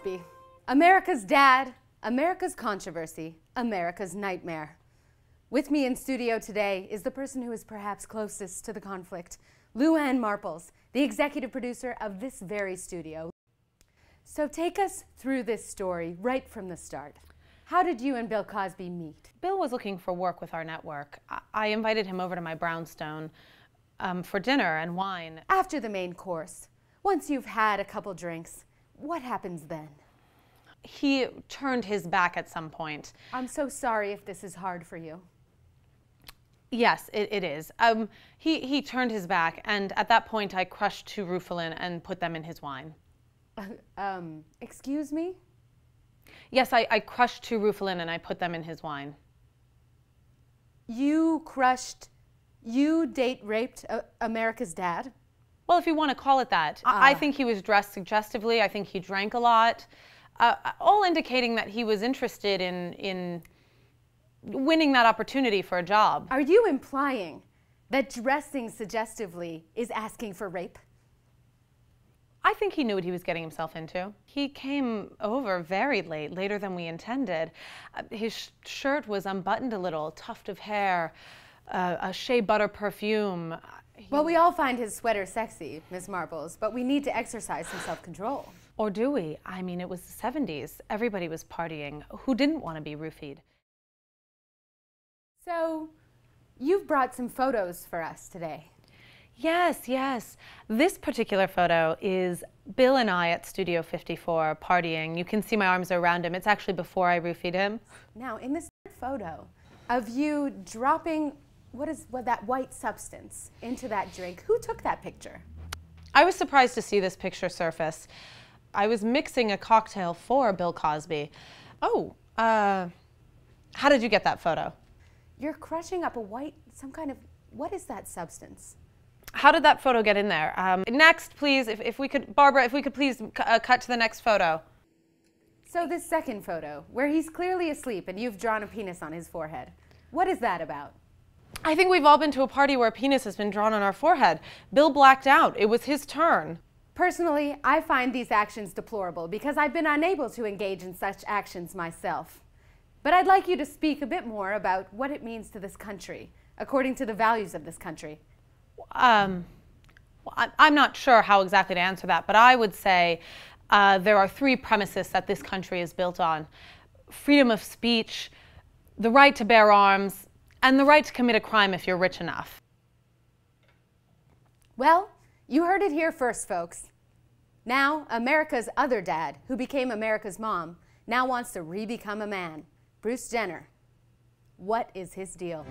Cosby. America's dad, America's controversy, America's nightmare. With me in studio today is the person who is perhaps closest to the conflict, Luanne Marples, the executive producer of this very studio. So take us through this story right from the start. How did you and Bill Cosby meet? Bill was looking for work with our network. I invited him over to my brownstone for dinner and wine. After the main course, once you've had a couple drinks, what happens then? He turned his back at some point. I'm so sorry if this is hard for you. Yes, it is. He turned his back, and at that point I crushed 2 Rufalin and put them in his wine. Excuse me? Yes, I crushed 2 Rufalin and I put them in his wine. You date raped America's dad? Well, if you want to call it that. I think he was dressed suggestively. I think he drank a lot. All indicating that he was interested in winning that opportunity for a job. Are you implying that dressing suggestively is asking for rape? I think he knew what he was getting himself into. He came over very late, later than we intended. His shirt was unbuttoned a little, a tuft of hair, a shea butter perfume. Well, we all find his sweater sexy, Miss Marples, but we need to exercise some self-control. Or do we? I mean, it was the 70s. Everybody was partying. Who didn't want to be roofied? So, you've brought some photos for us today. Yes, yes. This particular photo is Bill and I at Studio 54 partying. You can see my arms are around him. It's actually before I roofied him. Now, in this photo of you dropping that white substance into that drink, who took that picture? I was surprised to see this picture surface. I was mixing a cocktail for Bill Cosby. Oh, how did you get that photo? You're crushing up what is that substance? How did that photo get in there? Next, please, if we could, Barbara, if we could please cut to the next photo. So this second photo, where he's clearly asleep and you've drawn a penis on his forehead, what is that about? I think we've all been to a party where a penis has been drawn on our forehead. Bill blacked out. It was his turn. Personally, I find these actions deplorable because I've been unable to engage in such actions myself. But I'd like you to speak a bit more about what it means to this country, according to the values of this country. I'm not sure how exactly to answer that, but I would say there are 3 premises that this country is built on. Freedom of speech, the right to bear arms, and the right to commit a crime if you're rich enough. Well, you heard it here first, folks. Now, America's other dad, who became America's mom, now wants to re-become a man. Bruce Jenner. What is his deal?